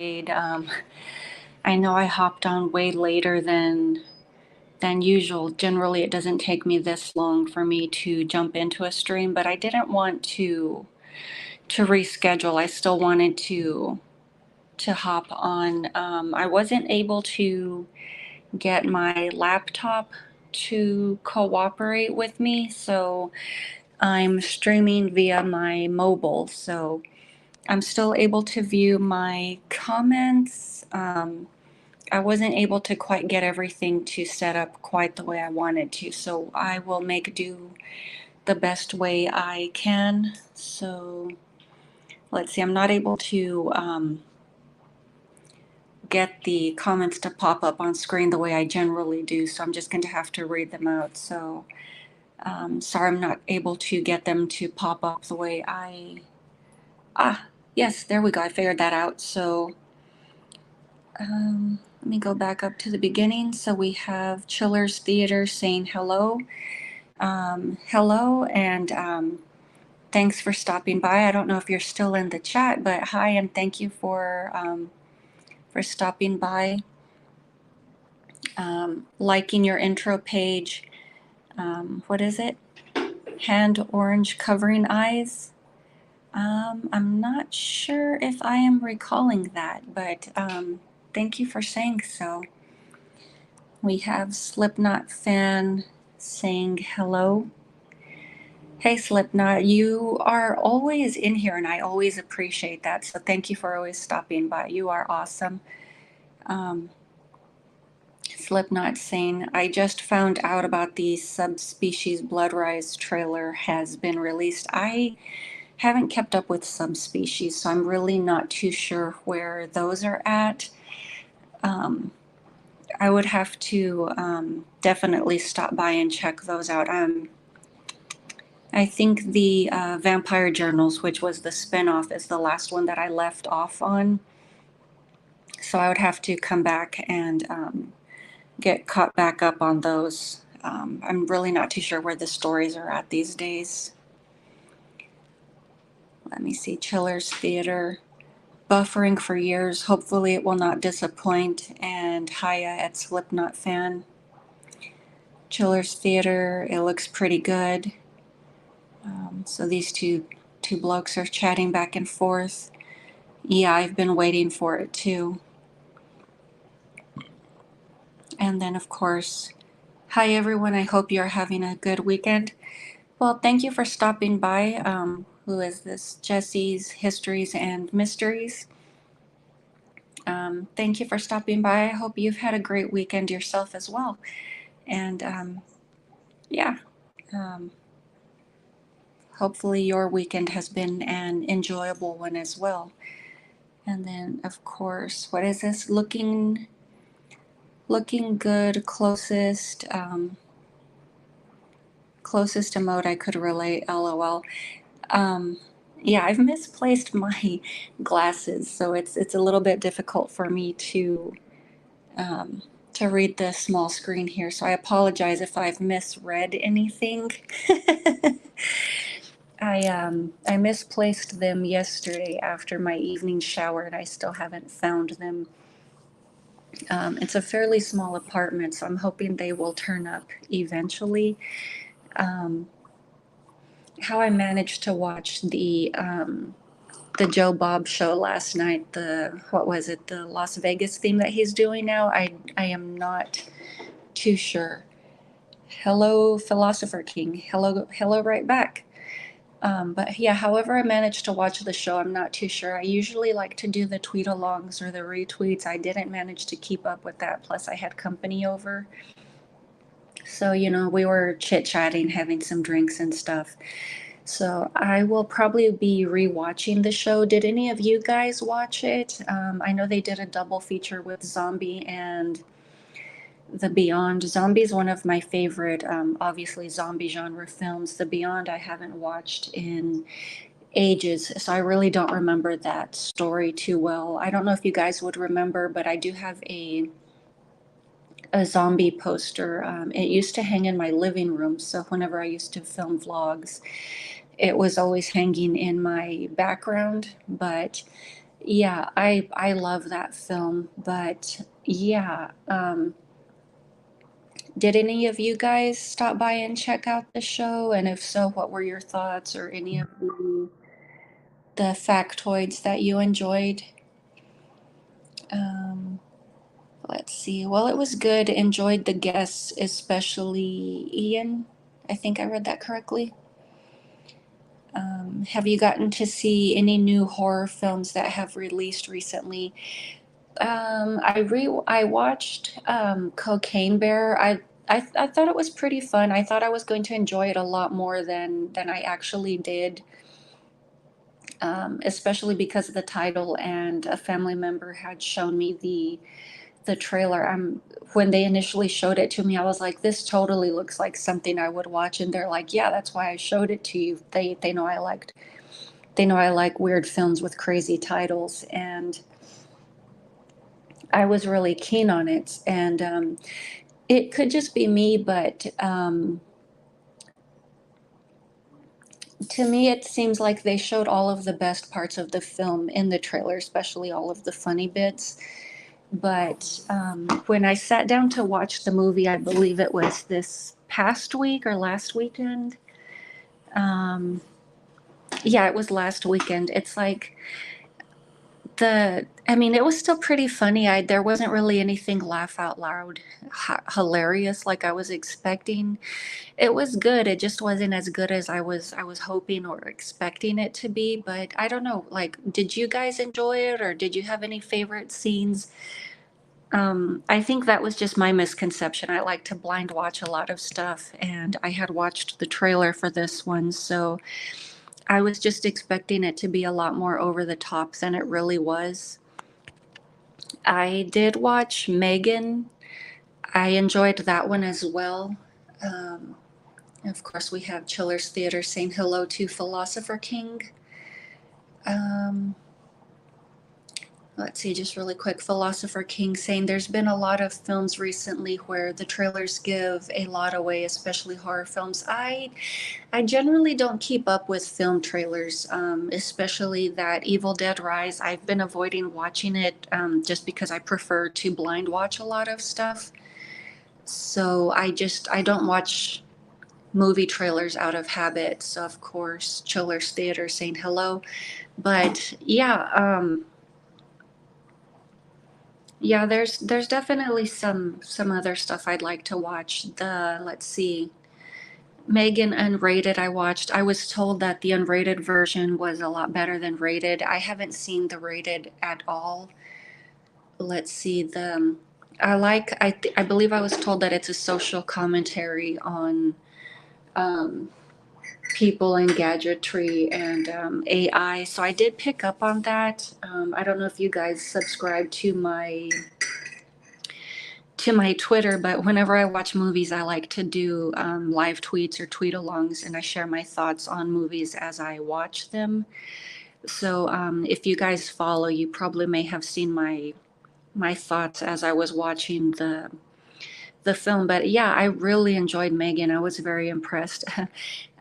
Um, I know I hopped on way later than usual. Generally, it doesn't take me this long for me to jump into a stream, but I didn't want to reschedule. I still wanted to hop on. I wasn't able to get my laptop to cooperate with me, so I'm streaming via my mobile. So I'm still able to view my comments. I wasn't able to quite get everything to set up quite the way I wanted to, so I will make do the best way I can. So let's see, I'm not able to get the comments to pop up on screen the way I generally do, so I'm just going to have to read them out. So sorry I'm not able to get them to pop up the way yes, there we go, I figured that out. So let me go back up to the beginning. So we have Chillers Theater saying hello. Hello, and thanks for stopping by. I don't know if you're still in the chat, but hi, and thank you for stopping by. Liking your intro page. What is it? Hand orange covering eyes. I'm not sure if I am recalling that, but thank you for saying so. We have Slipknot fan saying hello. Hey Slipknot, you are always in here and I always appreciate that. So thank you for always stopping by. You are awesome. Slipknot saying, I just found out about the Subspecies Bloodrise trailer has been released. I haven't kept up with Subspecies, so I'm really not too sure where those are at. I would have to definitely stop by and check those out. I think the Vampire Journals, which was the spinoff, is the last one that I left off on. So I would have to come back and get caught back up on those. I'm really not too sure where the stories are at these days. Let me see, Chillers Theater. Buffering for years. Hopefully it will not disappoint. And Haya at Slipknot fan. Chillers Theater, it looks pretty good. So these two blokes are chatting back and forth. Yeah, I've been waiting for it too. And then of course, hi everyone, I hope you're having a good weekend. Well, thank you for stopping by. Who is this? Jesse's Histories and Mysteries. Thank you for stopping by. I hope you've had a great weekend yourself as well. And yeah, hopefully your weekend has been an enjoyable one as well. And then of course, what is this? Looking good, closest emote I could relate, LOL. Yeah, I've misplaced my glasses, so it's a little bit difficult for me to read the small screen here. So I apologize if I've misread anything. I misplaced them yesterday after my evening shower, and I still haven't found them. It's a fairly small apartment, so I'm hoping they will turn up eventually. How I managed to watch the Joe Bob show last night, the Las Vegas theme that he's doing now, I am not too sure. Hello, Philosopher King. Hello right back. But yeah, however I managed to watch the show, I'm not too sure. I usually like to do the tweet-alongs or the retweets. I didn't manage to keep up with that, plus I had company over. So, we were chit-chatting, having some drinks and stuff. So I will probably be rewatching the show. Did any of you guys watch it? I know they did a double feature with Zombie and The Beyond. Zombie is one of my favorite, obviously, zombie genre films. The Beyond I haven't watched in ages, so I really don't remember that story too well. I don't know if you guys would remember, but I do have a zombie poster. It used to hang in my living room, so whenever I used to film vlogs, it was always hanging in my background. But Yeah, I love that film, but yeah, did any of you guys stop by and check out the show? And if so, what were your thoughts or any of the factoids that you enjoyed? Um, let's see. Well, it was good. Enjoyed the guests, especially Ian. I think I read that correctly. Have you gotten to see any new horror films that have released recently? I watched Cocaine Bear. I thought it was pretty fun. I thought I was going to enjoy it a lot more than I actually did. Especially because of the title, and a family member had shown me the trailer. When they initially showed it to me, I was like, "This totally looks like something I would watch." And they're like, "Yeah, that's why I showed it to you." They know I like weird films with crazy titles, and I was really keen on it. And it could just be me, but to me, it seems like they showed all of the best parts of the film in the trailer, especially all of the funny bits. But when I sat down to watch the movie, I believe it was this past week or last weekend. Um, yeah, it was last weekend. It's like I mean, it was still pretty funny. There wasn't really anything laugh out loud, hilarious like I was expecting. It was good. It just wasn't as good as I was hoping or expecting it to be. But I don't know. Like, did you guys enjoy it, or did you have any favorite scenes? I think that was just my misconception. I like to blind watch a lot of stuff, and I had watched the trailer for this one, so I was just expecting it to be a lot more over the top than it really was. I did watch Megan. I enjoyed that one as well. Um, of course, we have Childers Theater saying hello to Philosopher King. Um, let's see, just really quick. Philosopher King saying there's been a lot of films recently where the trailers give a lot away, especially horror films. I generally don't keep up with film trailers, especially that Evil Dead Rise. I've been avoiding watching it just because I prefer to blind watch a lot of stuff. So I don't watch movie trailers out of habit. So of course, Childers Theater saying hello. But yeah, yeah, there's definitely some other stuff I'd like to watch. Let's see. M3gan Unrated I watched. I was told that the unrated version was a lot better than rated. I haven't seen the rated at all. Let's see I believe I was told that it's a social commentary on um, people and gadgetry and AI. So I did pick up on that. I don't know if you guys subscribe to my Twitter, but whenever I watch movies, I like to do live tweets or tweet alongs, and I share my thoughts on movies as I watch them. So if you guys follow, you probably may have seen my thoughts as I was watching the film. But yeah, I really enjoyed Megan. I was very impressed.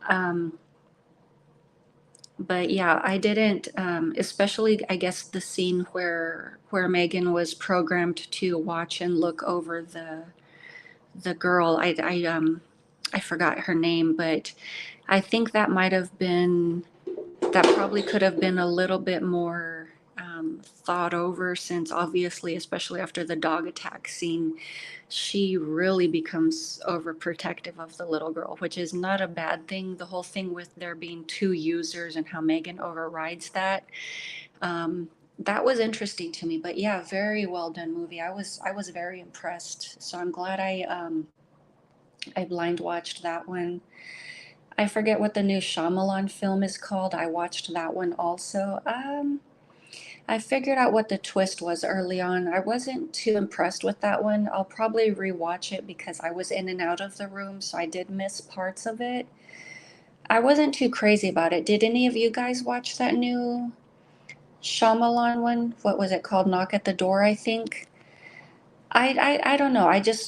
um, but yeah, I didn't, especially I guess the scene where Megan was programmed to watch and look over the girl. I forgot her name, but I think that probably could have been a little bit more thought over, since obviously, especially after the dog attack scene, she really becomes overprotective of the little girl, which is not a bad thing. The whole thing with there being two users and how Megan overrides um, that was interesting to me. But yeah, very well done movie. I was very impressed. So I'm glad I blind watched that one. I forget what the new Shyamalan film is called. I watched that one also. I figured out what the twist was early on. I wasn't too impressed with that one. I'll probably rewatch it because I was in and out of the room, so I did miss parts of it. I wasn't too crazy about it. Did any of you guys watch that new Shyamalan one? What was it called? Knock at the Door, I think. I don't know. I just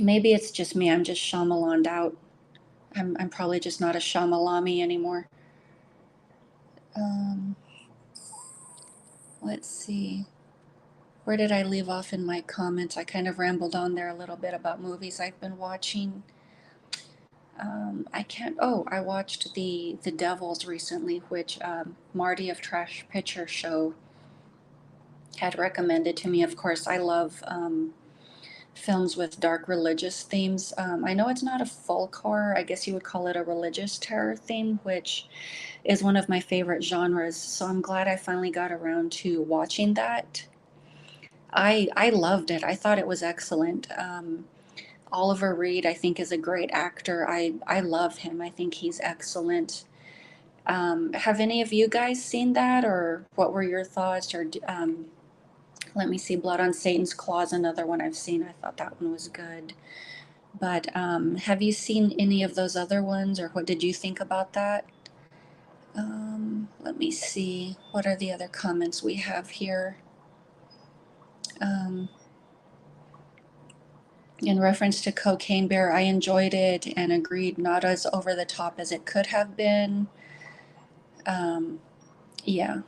maybe it's just me. I'm just Shyamalaned out. I'm probably just not a Shyamalami anymore. Um, let's see. Where did I leave off in my comments? I kind of rambled on there a little bit about movies I've been watching. I can't. Oh, I watched the Devils recently, which Marty of Trash Picture Show had recommended to me. Of course, I love films with dark religious themes. I know it's not a folk horror. I guess you would call it a religious terror theme, which is one of my favorite genres. So I'm glad I finally got around to watching that. I loved it. I thought it was excellent. Oliver Reed, I think, is a great actor. I love him. I think he's excellent. Have any of you guys seen that, or what were your thoughts? Or let me see, Blood on Satan's Claws, another one I've seen. I thought that one was good. But have you seen any of those other ones, or what did you think about that? Let me see. What are the other comments we have here? Um, in reference to Cocaine Bear, I enjoyed it and agreed not as over the top as it could have been. Yeah.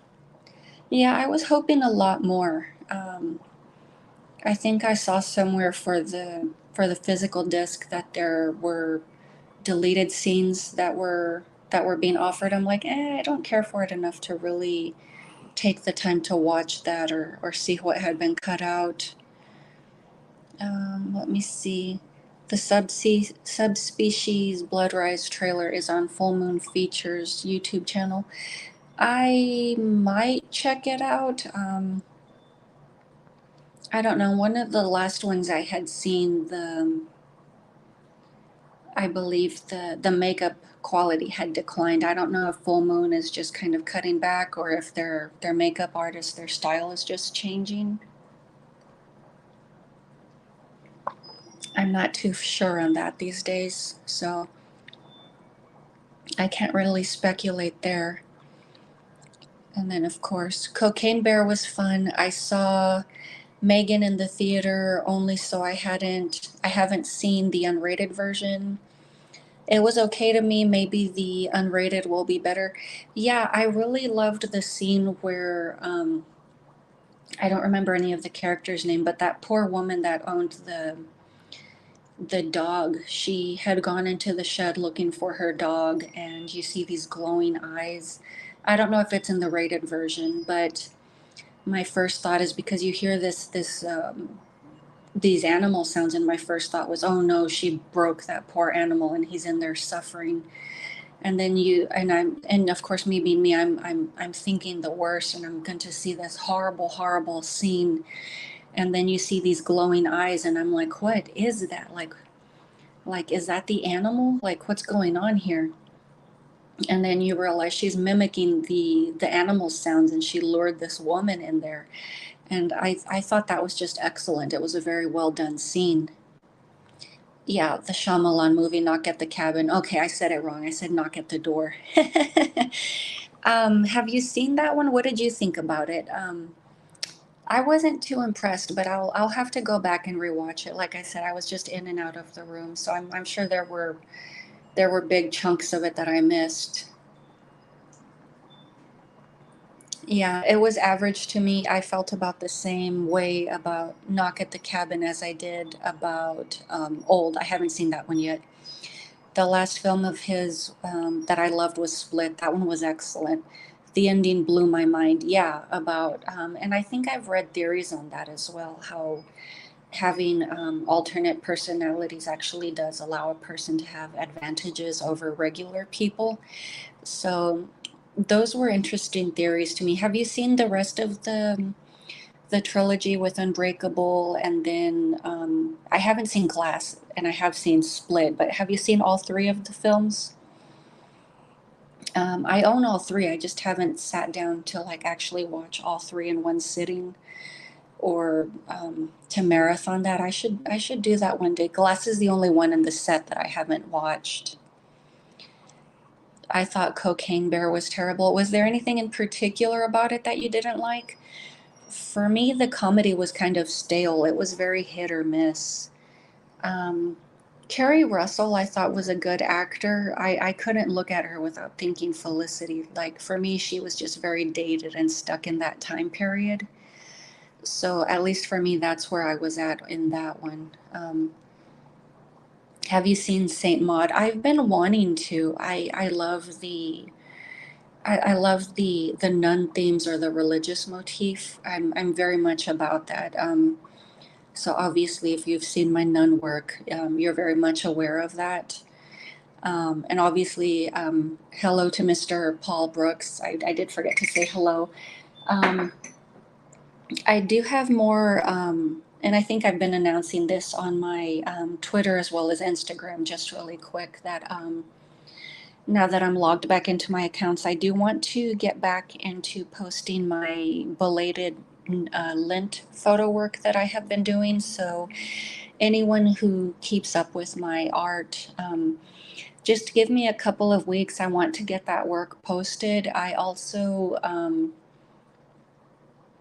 Yeah, I was hoping a lot more. I think I saw somewhere for the physical disc that there were deleted scenes that were being offered. I'm like, I don't care for it enough to really take the time to watch that or see what had been cut out. Let me see. The subspecies Blood Rise trailer is on Full Moon Features YouTube channel. I might check it out. I don't know. One of the last ones I had seen, I believe the makeup quality had declined. I don't know if Full Moon is just kind of cutting back, or if their makeup artists, their style is just changing. I'm not too sure on that these days, so I can't really speculate there. And then, of course, Cocaine Bear was fun. I saw M3gan in the theater only, so I haven't seen the unrated version. It was okay to me. Maybe the unrated will be better. Yeah, I really loved the scene where I don't remember any of the characters' name, but that poor woman that owned the dog, she had gone into the shed looking for her dog, and you see these glowing eyes. I don't know if it's in the rated version, but my first thought is, because you hear these animal sounds, and my first thought was, oh no, she broke that poor animal and he's in there suffering. And then and of course, me being me, I'm thinking the worst, and I'm going to see this horrible scene. And then you see these glowing eyes, and I'm like, what is that? Like, is that the animal? Like, what's going on here? And then you realize she's mimicking the animal sounds, and she lured this woman in there. And I thought that was just excellent. It was a very well done scene. Yeah, the Shyamalan movie, Knock at the Cabin. Okay, I said it wrong. I said Knock at the Door. Have you seen that one? What did you think about it? I wasn't too impressed, but I'll have to go back and rewatch it. Like I said, I was just in and out of the room, so I'm sure there were big chunks of it that I missed. Yeah, it was average to me. I felt about the same way about Knock at the Cabin as I did about Old. I haven't seen that one yet. The last film of his that I loved was Split. That one was excellent. The ending blew my mind. Yeah, and I think I've read theories on that as well, how having alternate personalities actually does allow a person to have advantages over regular people. So those were interesting theories to me. Have you seen the rest of the trilogy with Unbreakable? And then I haven't seen Glass, and I have seen Split, but have you seen all three of the films? I own all three. I just haven't sat down to like actually watch all three in one sitting, or to marathon that. I should do that one day. Glass is the only one in the set that I haven't watched. I thought Cocaine Bear was terrible. Was there anything in particular about it that you didn't like? For me, the comedy was kind of stale. It was very hit or miss. Um, Carrie Russell, I thought was a good actor. I couldn't look at her without thinking Felicity. Like for me, she was just very dated and stuck in that time period. So at least for me, that's where I was at in that one. Have you seen Saint Maud? I've been wanting to. I love I love the nun themes or the religious motif. I'm very much about that. So obviously, if you've seen my nun work, you're very much aware of that. And obviously, hello to Mr. Paul Brooks. I did forget to say hello. Um, I do have more, and I think I've been announcing this on my Twitter as well as Instagram, just really quick, that now that I'm logged back into my accounts, I do want to get back into posting my belated Lent photo work that I have been doing. So anyone who keeps up with my art, just give me a couple of weeks. I want to get that work posted. I also,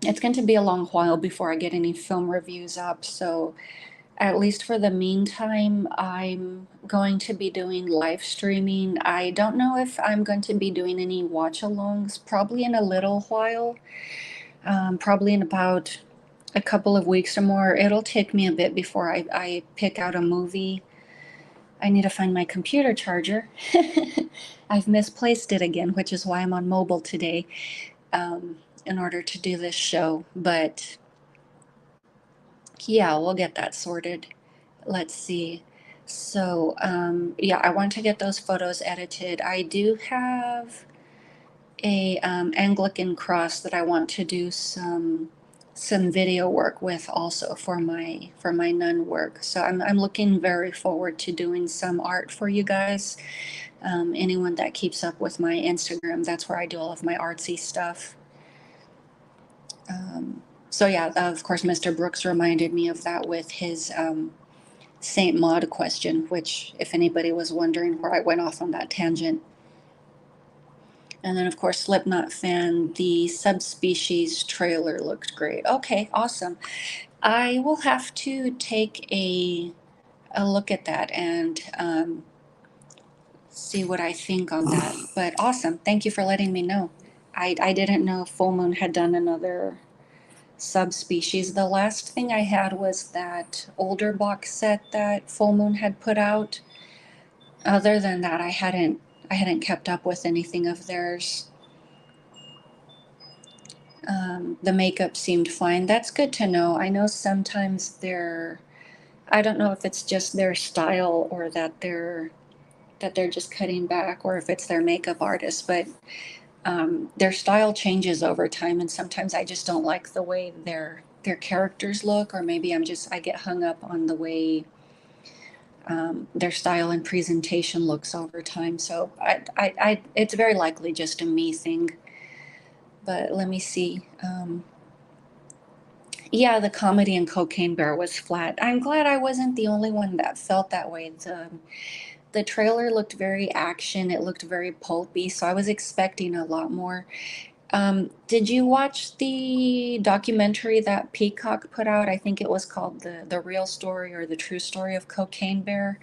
it's going to be a long while before I get any film reviews up. So at least for the meantime, I'm going to be doing live streaming. I don't know if I'm going to be doing any watch alongs, probably in a little while, probably in about a couple of weeks or more. It'll take me a bit before I pick out a movie. I need to find my computer charger. I've misplaced it again, which is why I'm on mobile today, in order to do this show. But yeah, we'll get that sorted. Let's see. So, yeah, I want to get those photos edited. I do have a Anglican cross that I want to do some video work with also for my nun work. So I'm looking very forward to doing some art for you guys. Anyone that keeps up with my Instagram, that's where I do all of my artsy stuff. So yeah, of course, Mr. Brooks reminded me of that with his Saint Maud question, which, if anybody was wondering where I went off on that tangent. And then, of course, Slipknot fan, the subspecies trailer looked great. Okay, awesome. I will have to take a look at that and see what I think on that. But awesome. Thank you for letting me know. I didn't know Full Moon had done another subspecies. The last thing I had was that older box set that Full Moon had put out. Other than that, I hadn't kept up with anything of theirs. The makeup seemed fine. That's good to know. I know sometimes I don't know if it's just their style or that they're just cutting back, or if it's their makeup artist, but their style changes over time, and sometimes I just don't like the way their characters look, or maybe I get hung up on the way their style and presentation looks over time. So it's very likely just a me thing. But let me see. Yeah, the comedy in Cocaine Bear was flat. I'm glad I wasn't the only one that felt that way. The trailer looked very action. It looked very pulpy, so I was expecting a lot more. Did you watch the documentary that Peacock put out? I think it was called the Real Story or the True Story of Cocaine Bear.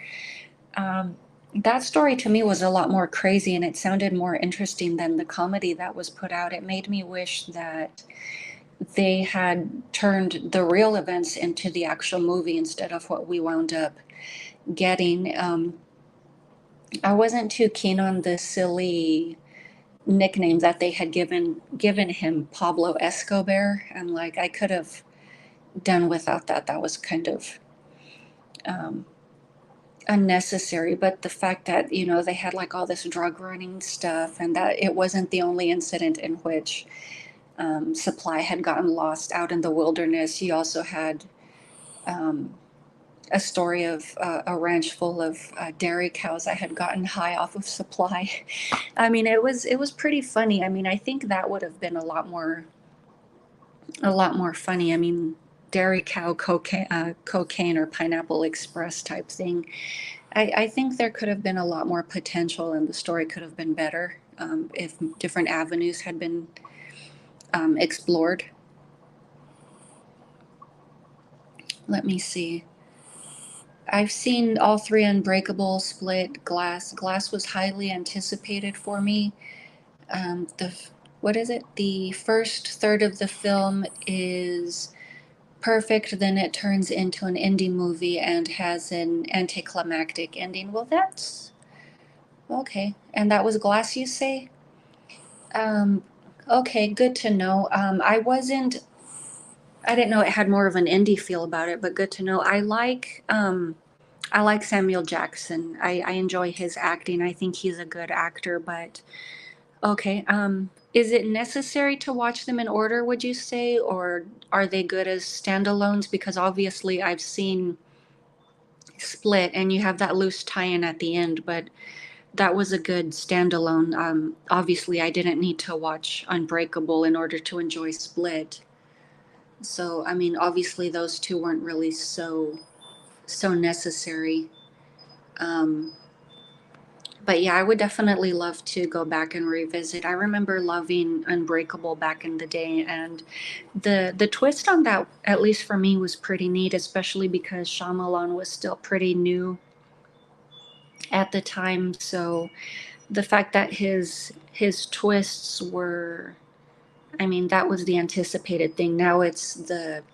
Um, that story to me was a lot more crazy, and it sounded more interesting than the comedy that was put out. It made me wish that they had turned the real events into the actual movie instead of what we wound up getting. I wasn't too keen on the silly nickname that they had given him, Pablo Escobar. I'm like, I could have done without that. That was kind of um, unnecessary. But the fact that they had like all this drug running stuff, and that it wasn't the only incident in which supply had gotten lost out in the wilderness. You also had a story of a ranch full of dairy cows that had gotten high off of supply. I mean, it was pretty funny. I mean, I think that would have been a lot more funny. I mean, dairy cow cocaine or Pineapple Express type thing. I think there could have been a lot more potential, and the story could have been better if different avenues had been explored. Let me see. I've seen all three: Unbreakable, Split, Glass. Glass was highly anticipated for me. The what is it? The first third of the film is perfect, then it turns into an indie movie and has an anticlimactic ending. Well, that's okay. And that was Glass, you say? Um, okay, good to know. I didn't know it had more of an indie feel about it, but good to know. I like Samuel Jackson. I enjoy his acting. I think he's a good actor, but okay. Is it necessary to watch them in order, would you say, or are they good as standalones? Because obviously I've seen Split and you have that loose tie-in at the end, but that was a good standalone. Obviously I didn't need to watch Unbreakable in order to enjoy Split. So, I mean, obviously those two weren't really so necessary. Um, but yeah, I would definitely love to go back and revisit. I remember loving Unbreakable back in the day, and the twist on that, at least for me, was pretty neat, especially because Shyamalan was still pretty new at the time. So the fact that his twists were, I mean, that was the anticipated thing. Now it's the,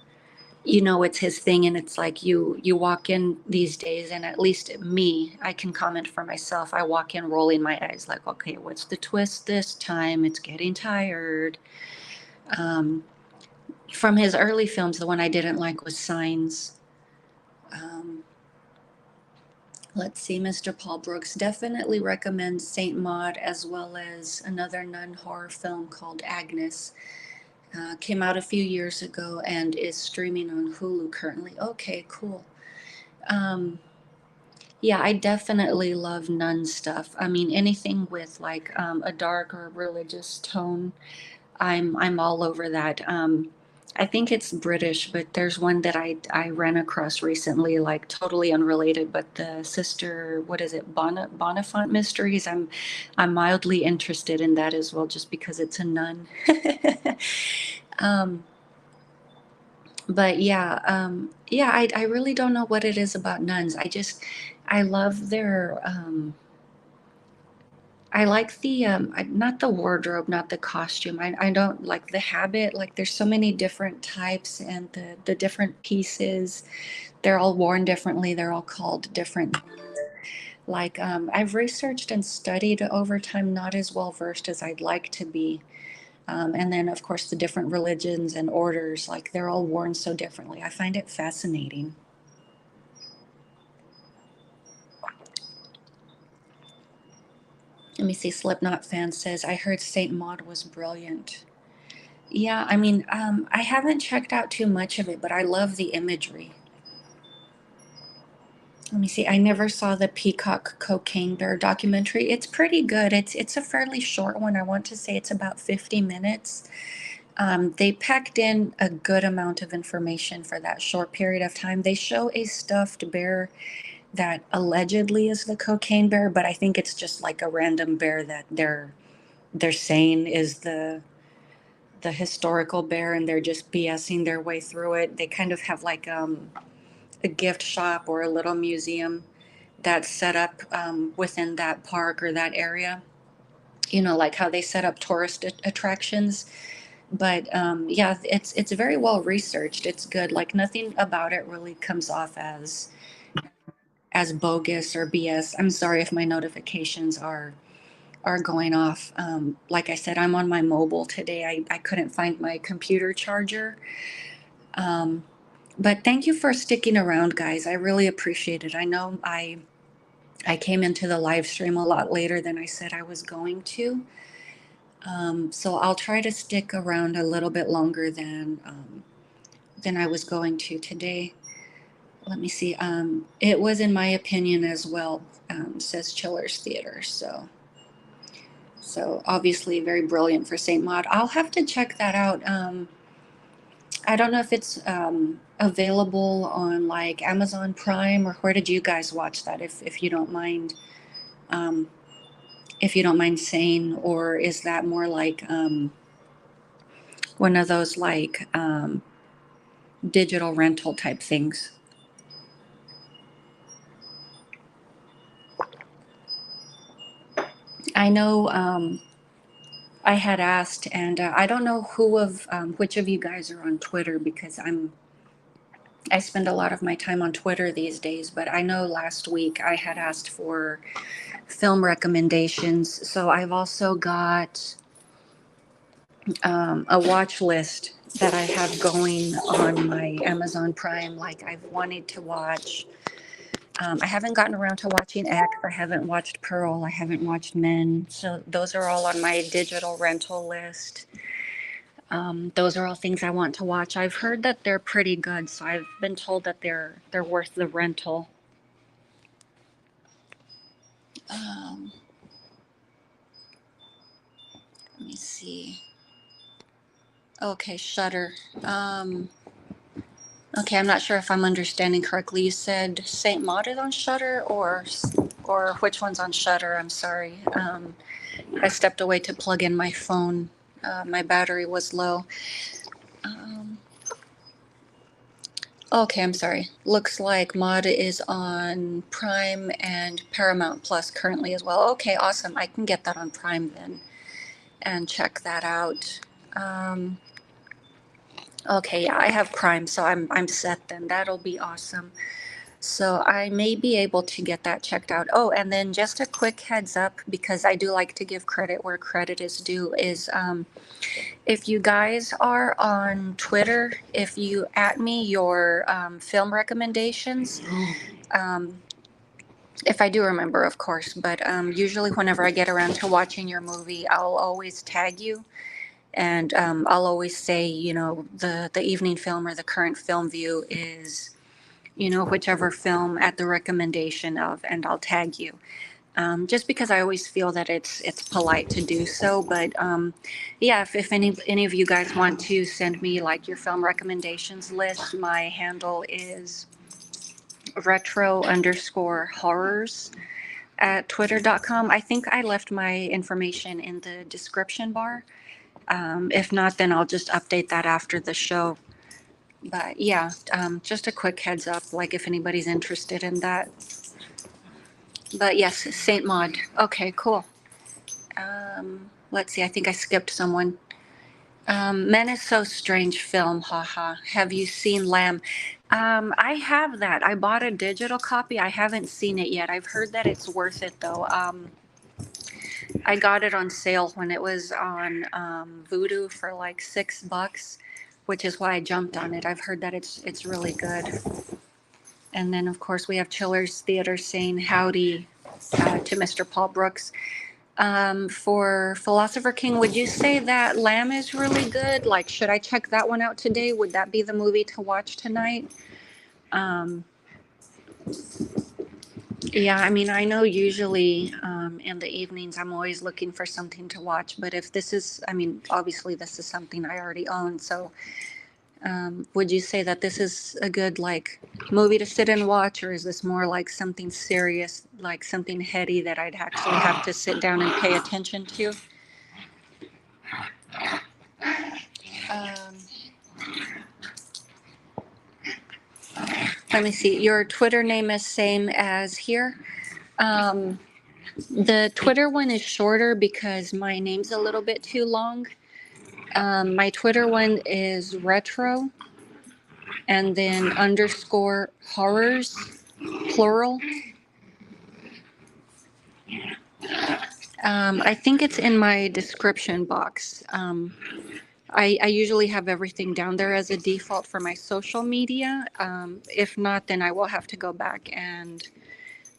it's his thing, and it's like you walk in these days, and at least me, I can comment for myself, I walk in rolling my eyes like, okay, what's the twist this time? It's getting tired. um from his early films, the one I didn't like was Signs. um let's see, Mr. Paul Brooks definitely recommends Saint Maud, as well as another nun horror film called Agnes. Came out a few years ago and is streaming on Hulu currently. Okay, cool. um Yeah, I definitely love nun stuff. I mean, anything with like a dark or religious tone, I'm all over that. I think it's British, but there's one that I ran across recently, like totally unrelated, but the sister, what is it, Bonifant Mysteries? I'm mildly interested in that as well, just because it's a nun. um, but yeah, yeah, I really don't know what it is about nuns. I love their I like the not the wardrobe, not the costume. I don't like the habit. Like there's so many different types, and the different pieces, they're all worn differently. They're all called different. Like I've researched and studied over time, not as well versed as I'd like to be. And then of course the different religions and orders, like they're all worn so differently. I find it fascinating. Let me see. Slipknot fan says, I heard Saint Maud was brilliant. Yeah, I mean, I haven't checked out too much of it, but I love the imagery. Let me see. I never saw the Peacock Cocaine Bear documentary. It's pretty good. It's a fairly short one. I want to say it's about 50 minutes. They packed in a good amount of information for that short period of time. They show a stuffed bear that allegedly is the cocaine bear, but I think it's just like a random bear that they're saying is the historical bear, and they're just BSing their way through it. They kind of have like a gift shop or a little museum that's set up within that park or that area. Like how they set up tourist attractions. But yeah, it's very well researched. It's good. Like nothing about it really comes off as bogus or BS. I'm sorry if my notifications are going off. Like I said, I'm on my mobile today. I couldn't find my computer charger. Um, but thank you for sticking around, guys. I really appreciate it. I know I came into the live stream a lot later than I said I was going to. So I'll try to stick around a little bit longer than I was going to today. Let me see. It was, in my opinion, as well, says Chillers Theater. So obviously very brilliant for Saint Maud. I'll have to check that out. I don't know if it's available on like Amazon Prime, or where did you guys watch that? If you don't mind, um, if you don't mind saying, or is that more like one of those like digital rental type things? I know I had asked, and I don't know which of you guys are on Twitter because I spend a lot of my time on Twitter these days. But I know last week I had asked for film recommendations, so I've also got a watch list that I have going on my Amazon Prime. Like I've wanted to watch. I haven't gotten around to watching X. I haven't watched Pearl. I haven't watched Men. So those are all on my digital rental list. Those are all things I want to watch. I've heard that they're pretty good, so I've been told that they're worth the rental. Um, Let me see. Okay, Shutter. Okay, I'm not sure if I'm understanding correctly. You said Saint Maud is on Shutter, or which one's on Shutter? I'm sorry. I stepped away to plug in my phone. My battery was low. Um, okay, I'm sorry. Looks like Maud is on Prime and Paramount Plus currently as well. Okay, awesome. I can get that on Prime then and check that out. Um, okay, yeah, I have Prime, so I'm set then. That'll be awesome. So I may be able to get that checked out. Oh, and then just a quick heads up, because I do like to give credit where credit is due, is if you guys are on Twitter, if you at me your film recommendations, um, if I do remember, of course, but usually whenever I get around to watching your movie, I'll always tag you. And I'll always say, the evening film or the current film view is, whichever film at the recommendation of, and I'll tag you. Just because I always feel that it's polite to do so. But yeah, if any of you guys want to send me like your film recommendations list, my handle is retro_horrors at twitter.com. I think I left my information in the description bar. If not, then I'll just update that after the show. But yeah, just a quick heads up, like if anybody's interested in that. But yes, Saint Maud. Okay, cool. Let's see, I think I skipped someone. Men is so strange film, haha. Have you seen Lamb? I have that. I bought a digital copy. I haven't seen it yet. I've heard that it's worth it though. I got it on sale when it was on Vudu for like $6, which is why I jumped on it. I've heard that it's really good. And then of course we have Chillers Theater saying howdy to Mr. Paul Brooks. For Philosopher King, would you say that Lamb is really good? Like, should I check that one out today? Would that be the movie to watch tonight? Um, yeah, I mean, I know usually in the evenings I'm always looking for something to watch, but if this is, I mean, obviously this is something I already own, so would you say that this is a good like movie to sit and watch, or is this more like something serious, like something heady that I'd actually have to sit down and pay attention to? Um, Let me see. Your Twitter name is same as here. Um, the Twitter one is shorter because my name's a little bit too long. My Twitter one is retro and then _horrors, plural. I think it's in my description box. I usually have everything down there as a default for my social media. If not, then I will have to go back and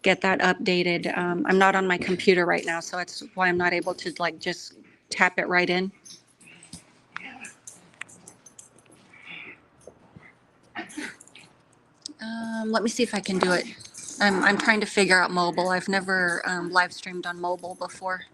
get that updated. I'm not on my computer right now, so that's why I'm not able to like just tap it right in. Let me see if I can do it. I'm trying to figure out mobile. I've never live streamed on mobile before.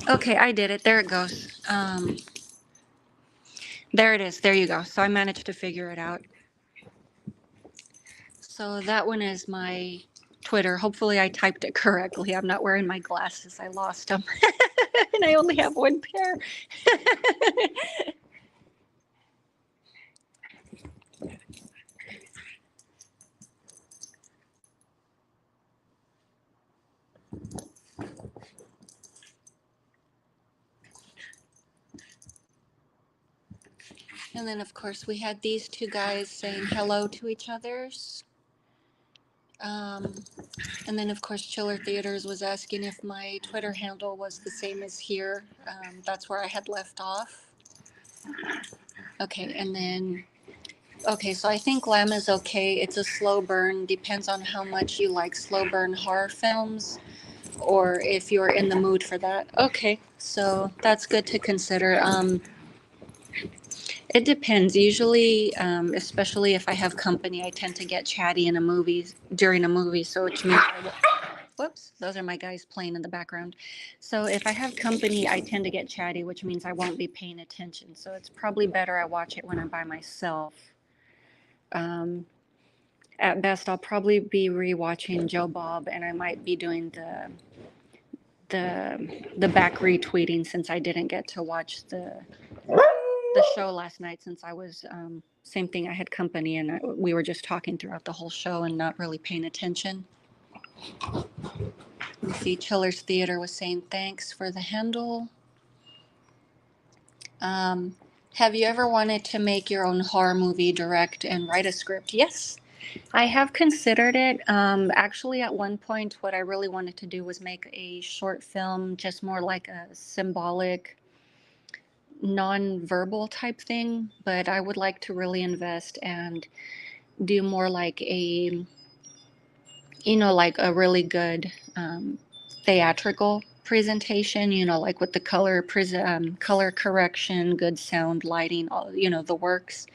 Okay, I did it. There it goes. There it is. There you go. So I managed to figure it out. So that one is my Twitter. Hopefully I typed it correctly. I'm not wearing my glasses. I lost them. And I only have one pair. And then, of course, we had these two guys saying hello to each other's. And then, of course, Chiller Theaters was asking if my Twitter handle was the same as here. That's where I had left off. Okay, and then, okay, so I think Lamb is okay. It's a slow burn. Depends on how much you like slow burn horror films or if you're in the mood for that. Okay, so that's good to consider. It depends. Usually, especially if I have company, I tend to get chatty in a movie during a movie. So which means, whoops, those are my guys playing in the background. So if I have company, I tend to get chatty, which means I won't be paying attention. So it's probably better I watch it when I'm by myself. At best, I'll probably be rewatching Joe Bob, and I might be doing the back retweeting since I didn't get to watch the show last night since I was same thing. I had company and we were just talking throughout the whole show and not really paying attention. You see, Chiller's Theater was saying thanks for the handle. Have you ever wanted to make your own horror movie, direct and write a script? Yes, I have considered it. Actually, at one point, what I really wanted to do was make a short film, just more like a symbolic non-verbal type thing, but I would like to really invest and do more like a, like a really good theatrical presentation, like with the color correction, good sound, lighting, all, the works.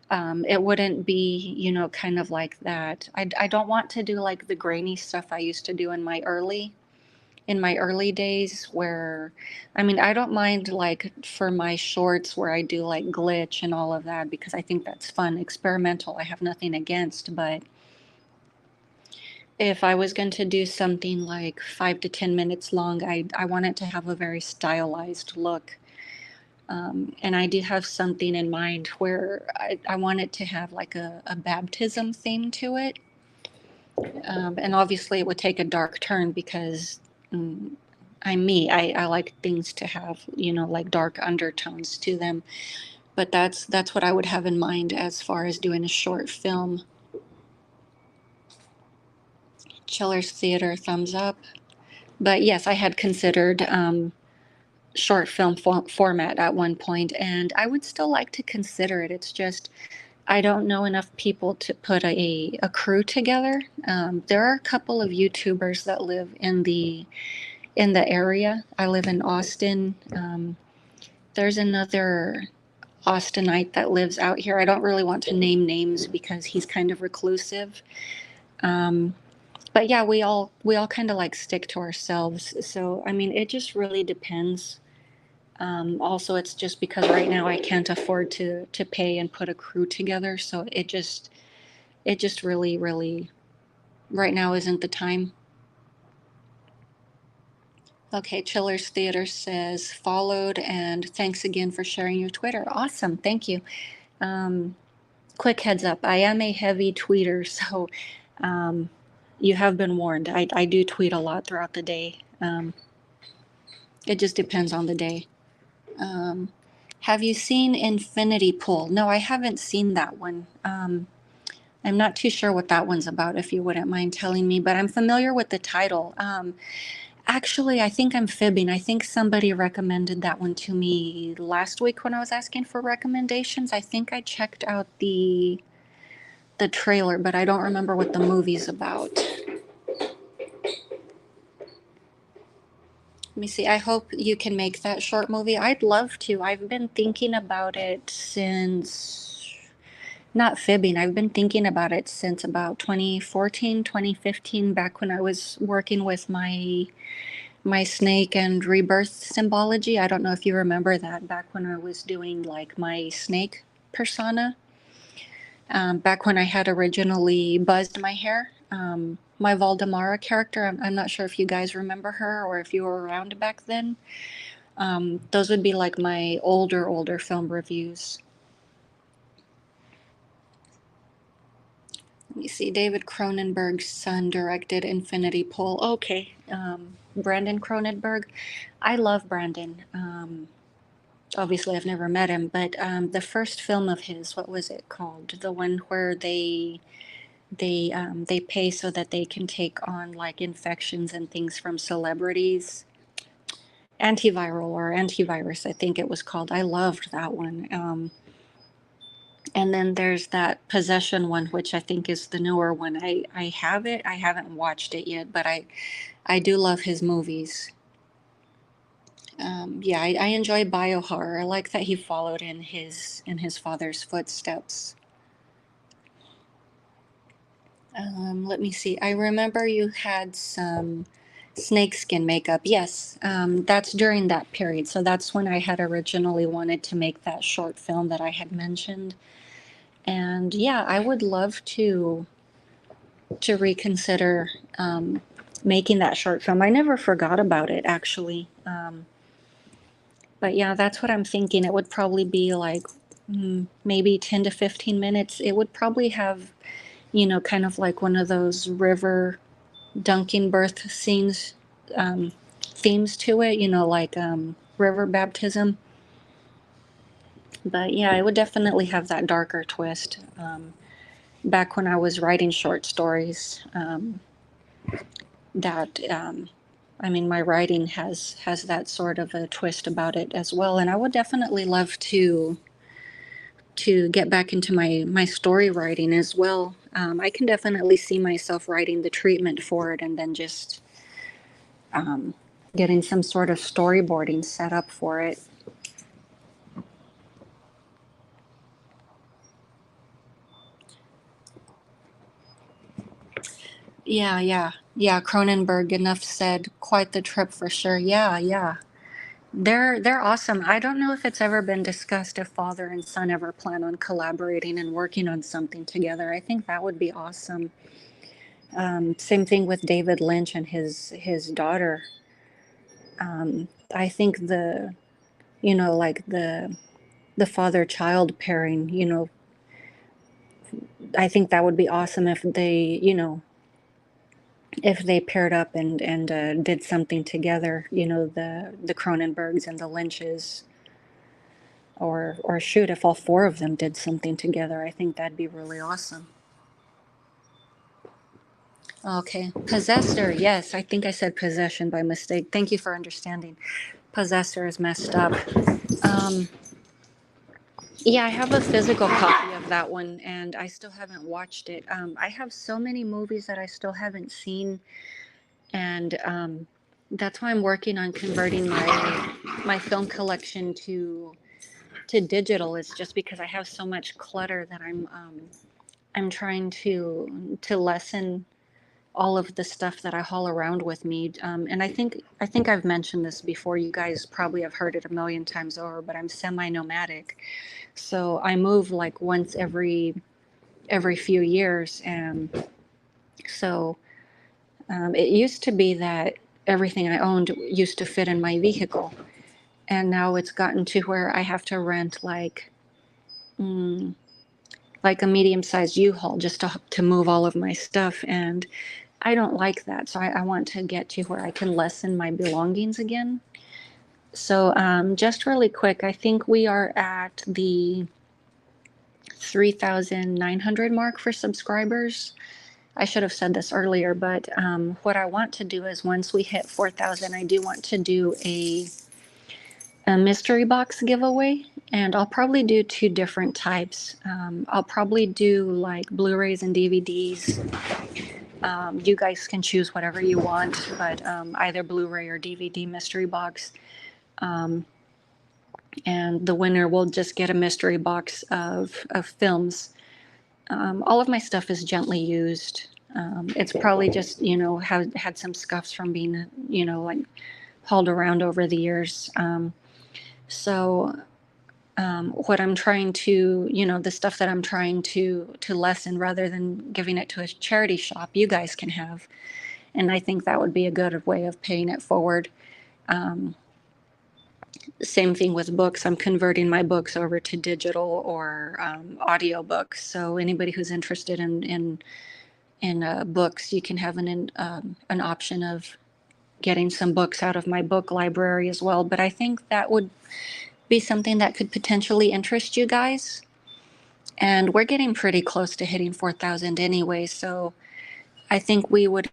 It wouldn't be, kind of like that. I don't want to do like the grainy stuff I used to do in my early days where, I mean, I don't mind like for my shorts where I do like glitch and all of that because I think that's fun, experimental. I have nothing against, but if I was going to do something like 5 to 10 minutes long, I want it to have a very stylized look. And I do have something in mind where I want it to have like a baptism theme to it. And obviously it would take a dark turn because I'm me. I like things to have, like dark undertones to them. But that's what I would have in mind as far as doing a short film. Chiller's Theater, thumbs up. But yes, I had considered short film format at one point, and I would still like to consider it. It's just I don't know enough people to put a crew together. There are a couple of YouTubers that live in the area. I live in Austin. There's another Austinite that lives out here. I don't really want to name names because he's kind of reclusive. But yeah, we all kind of like stick to ourselves. So I mean, it just really depends. Also, it's just because right now I can't afford to pay and put a crew together. So it just really, really right now isn't the time. Okay, Chiller's Theater says followed and thanks again for sharing your Twitter. Awesome, thank you. Quick heads up, I am a heavy tweeter, so you have been warned. I do tweet a lot throughout the day. It just depends on the day. Have you seen Infinity Pool? No, I haven't seen that one. I'm not too sure what that one's about, if you wouldn't mind telling me, but I'm familiar with the title. Actually, I think I'm fibbing. I think somebody recommended that one to me last week when I was asking for recommendations. I think I checked out the trailer, but I don't remember what the movie's about. Let me see. I hope you can make that short movie. I'd love to. I've been thinking about it since, not fibbing, I've been thinking about it since about 2014, 2015, back when I was working with my snake and rebirth symbology. I don't know if you remember that, back when I was doing like my snake persona. back when I had originally buzzed my hair. My Valdemara character, I'm not sure if you guys remember her or if you were around back then. Those would be like my older film reviews. Let me see. David Cronenberg's son directed Infinity Pool. Okay. Brandon Cronenberg. I love Brandon. Obviously, I've never met him, but the first film of his, what was it called? The one where they pay so that they can take on like infections and things from celebrities. Antiviral or antivirus, I think it was called. I loved that one. And then there's that possession one, which I think is the newer one. I have it. I haven't watched it yet, but I do love his movies. Yeah, I enjoy biohorror. I like that he followed in his father's footsteps. Let me see. I remember you had some snakeskin makeup. Yes, that's during that period. So that's when I had originally wanted to make that short film that I had mentioned. And yeah, I would love to reconsider making that short film. I never forgot about it actually. But yeah, that's what I'm thinking. It would probably be like maybe 10 to 15 minutes. It would probably have, kind of like one of those river dunking birth scenes, themes to it, like river baptism. But yeah, it would definitely have that darker twist. Back when I was writing short stories, that I mean, my writing has that sort of a twist about it as well, and I would definitely love to get back into my story writing as well. I can definitely see myself writing the treatment for it, and then just um, getting some sort of storyboarding set up for it. Yeah. Cronenberg, enough said. Quite the trip for sure. Yeah. They're awesome. I don't know if it's ever been discussed if father and son ever plan on collaborating and working on something together. I think that would be awesome. Same thing with David Lynch and his daughter. I think like the father child pairing. I think that would be awesome if they paired up and did something together. The Cronenbergs and the Lynches. Or shoot, if all four of them did something together, I think that'd be really awesome. Okay, Possessor. Yes, I think I said possession by mistake. Thank you for understanding. Possessor is messed up. Um, yeah, I have a physical copy of that one, and I still haven't watched it. I have so many movies that I still haven't seen, and that's why I'm working on converting my film collection to digital. It's just because I have so much clutter that I'm trying to lessen all of the stuff that I haul around with me. And I think I've mentioned this before. You guys probably have heard it a million times over, but I'm semi-nomadic, so I move like once every few years, and so it used to be that everything I owned used to fit in my vehicle, and now it's gotten to where I have to rent mm, like a medium-sized U-Haul just to move all of my stuff, and I don't like that. So I want to get to where I can lessen my belongings again. So just really quick, I think we are at the 3,900 mark for subscribers. I should have said this earlier, but what I want to do is once we hit 4,000, I do want to do a mystery box giveaway, and I'll probably do two different types. I'll probably do like Blu-rays and DVDs. You guys can choose whatever you want, but either Blu-ray or DVD mystery box. And the winner will just get a mystery box of films. All of my stuff is gently used. It's probably just, had some scuffs from being, like hauled around over the years. So what I'm trying to, the stuff that I'm trying to lessen rather than giving it to a charity shop, you guys can have. And I think that would be a good way of paying it forward. Um, Same thing with books. I'm converting my books over to digital or audio books. So anybody who's interested in books, you can have an option of getting some books out of my book library as well. But I think that would be something that could potentially interest you guys. And we're getting pretty close to hitting 4,000 anyway. So I think we would.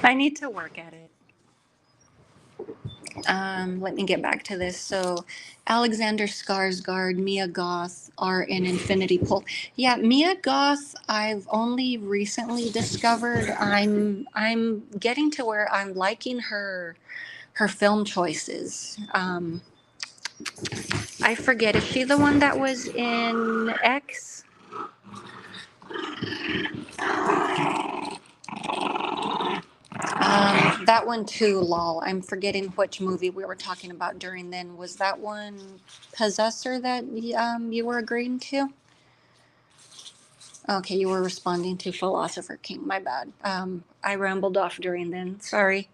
I need to work at it. Let me get back to this. So, Alexander Skarsgård, Mia Goth are in Infinity Pool. Yeah, Mia Goth, I've only recently discovered. I'm getting to where I'm liking her film choices. I forget. Is she the one that was in X? That one too, lol. I'm forgetting which movie we were talking about during then. Was that one Possessor that you were agreeing to? Okay, you were responding to Philosopher King. My bad. I rambled off during then. Sorry.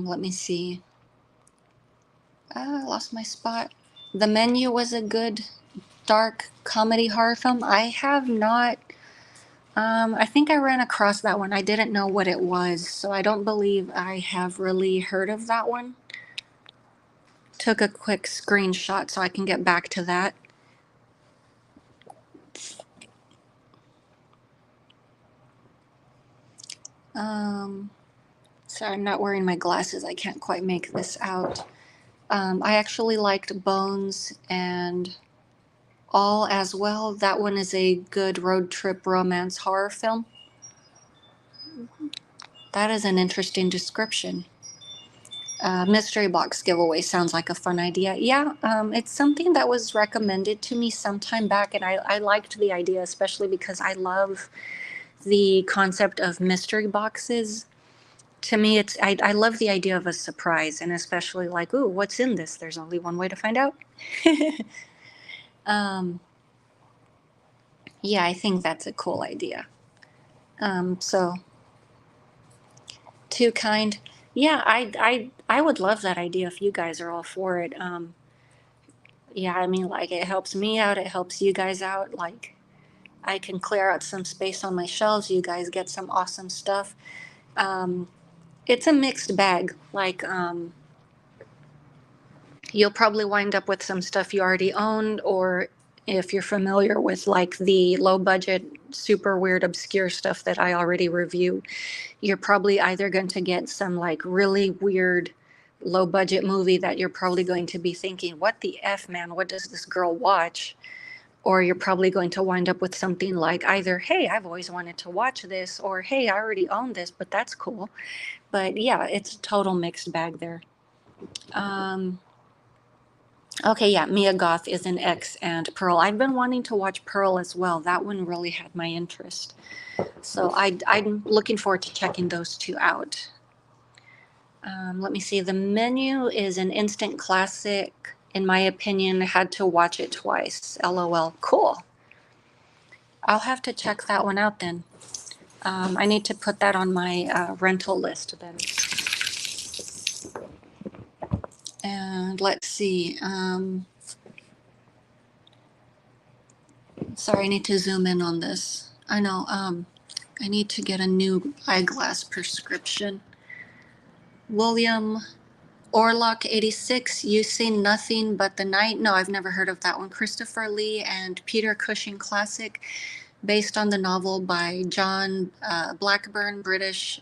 Let me see. I lost my spot. The Menu was a good dark comedy horror film. I have not. I think I ran across that one. I didn't know what it was, so I don't believe I have really heard of that one. Took a quick screenshot so I can get back to that. Sorry, I'm not wearing my glasses. I can't quite make this out. I actually liked Bones and All as well. That one is a good road trip romance horror film. That is an interesting description. Mystery box giveaway sounds like a fun idea. Yeah, it's something that was recommended to me some time back, and I liked the idea, especially because I love the concept of mystery boxes. To me, I love the idea of a surprise, and especially like, ooh, what's in this? There's only one way to find out. um, yeah, I think that's a cool idea. So, Too Kind. Yeah, I would love that idea if you guys are all for it. Yeah, I mean, like, it helps me out, it helps you guys out. Like, I can clear out some space on my shelves. You guys get some awesome stuff. Um, it's a mixed bag. Like, you'll probably wind up with some stuff you already own, or if you're familiar with like the low budget, super weird, obscure stuff that I already review, you're probably either going to get some like really weird, low budget movie that you're probably going to be thinking, what the F, man, what does this girl watch? Or you're probably going to wind up with something like either, hey, I've always wanted to watch this, or hey, I already own this, but that's cool. But yeah, it's a total mixed bag there. Um, okay, yeah, Mia Goth is in X and Pearl. I've been wanting to watch Pearl as well. That one really had my interest. So I'm looking forward to checking those two out. Let me see. The Menu is an instant classic. In my opinion, had to watch it twice. LOL. Cool. I'll have to check that one out then. I need to put that on my rental list then. And let's see. Sorry, I need to zoom in on this. I know. I need to get a new eyeglass prescription. William Orlock 86, You See Nothing But the Night. No, I've never heard of that one. Christopher Lee and Peter Cushing classic, based on the novel by John Blackburn, British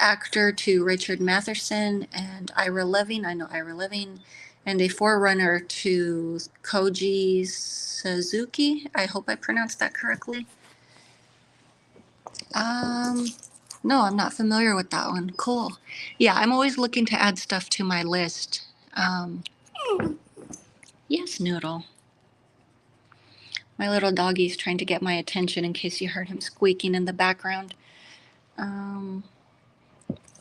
actor, to Richard Matheson and Ira Levine. I know Ira Levine. And a forerunner to Koji Suzuki. I hope I pronounced that correctly. No, I'm not familiar with that one. Cool. Yeah, I'm always looking to add stuff to my list. Um, yes, Noodle. My little doggy's trying to get my attention in case you heard him squeaking in the background. Um,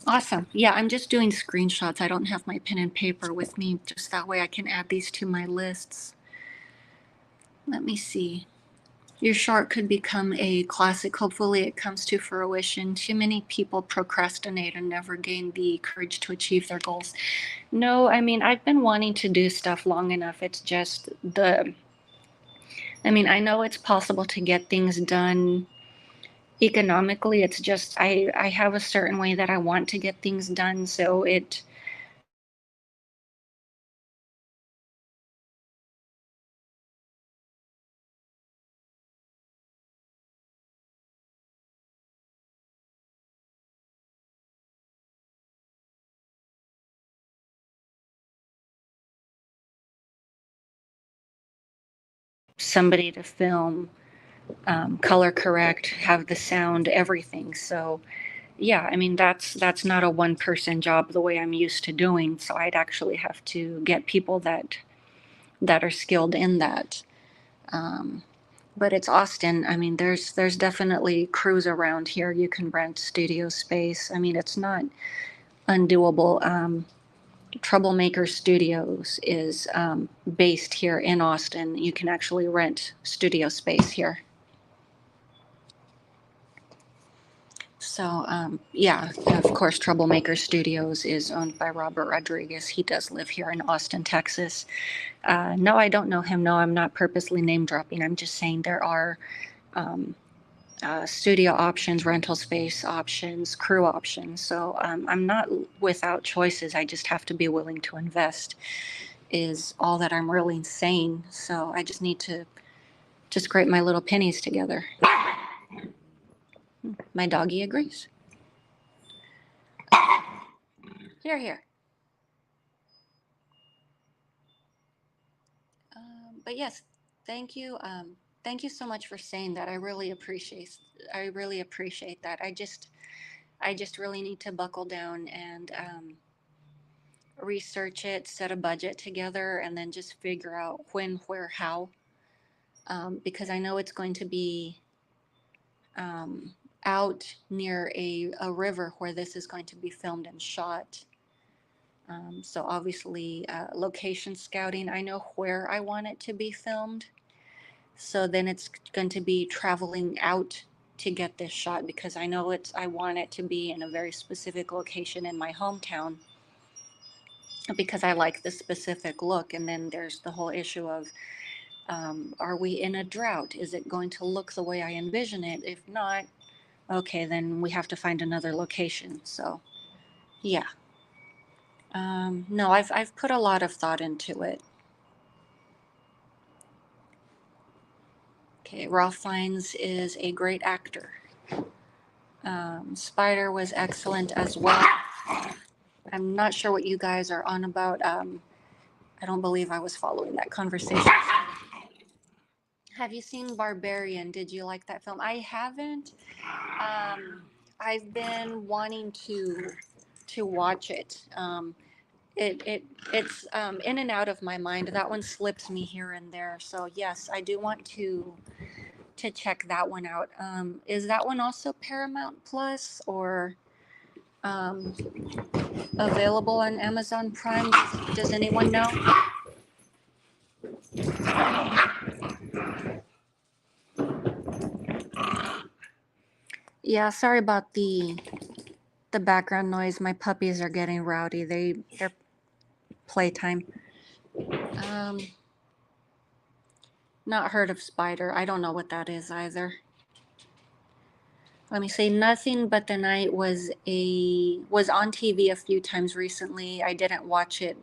awesome. Yeah, I'm just doing screenshots. I don't have my pen and paper with me, just that way I can add these to my lists. Let me see. Your short could become a classic. Hopefully it comes to fruition. Too many people procrastinate and never gain the courage to achieve their goals. No, I mean, I've been wanting to do stuff long enough. It's just I know it's possible to get things done economically. It's just, I have a certain way that I want to get things done. So somebody to film, color correct, have the sound, everything. So yeah, I mean, that's not a one person job the way I'm used to doing. So I'd actually have to get people that are skilled in that. Um, but it's Austin. I mean, there's definitely crews around here. You can rent studio space. I mean, it's not undoable. Troublemaker Studios is based here in Austin. You can actually rent studio space here. So, yeah, of course, Troublemaker Studios is owned by Robert Rodriguez. He does live here in Austin, Texas. No, I don't know him. No, I'm not purposely name dropping. I'm just saying there are studio options, rental space options, crew options. So I'm not without choices. I just have to be willing to invest, is all that I'm really saying. So I just need to scrape my little pennies together. My doggy agrees. Here, here. But yes, thank you. Thank you so much for saying that. I really appreciate that. I just really need to buckle down and research it, set a budget together, and then just figure out when, where, how. Because I know it's going to be um, out near a river where this is going to be filmed and shot. So obviously, location scouting. I know where I want it to be filmed. So then it's going to be traveling out to get this shot, because I want it to be in a very specific location in my hometown, because I like the specific look. And then there's the whole issue of, are we in a drought? Is it going to look the way I envision it? If not, okay, then we have to find another location. So, yeah. No, I've put a lot of thought into it. Okay, Ralph Fiennes is a great actor. Spider was excellent as well. I'm not sure what you guys are on about. I don't believe I was following that conversation. Have you seen Barbarian? Did you like that film? I haven't. I've been wanting to watch it. It's in and out of my mind. That one slips me here and there. So yes, I do want to check that one out. Is that one also Paramount Plus, or um, available on Amazon Prime? Does anyone know? Yeah, sorry about the background noise. My puppies are getting rowdy. They're playtime. Um, Not heard of Spider. I don't know what that is either. Let me say Nothing But the Night was on TV a few times recently. I didn't watch it,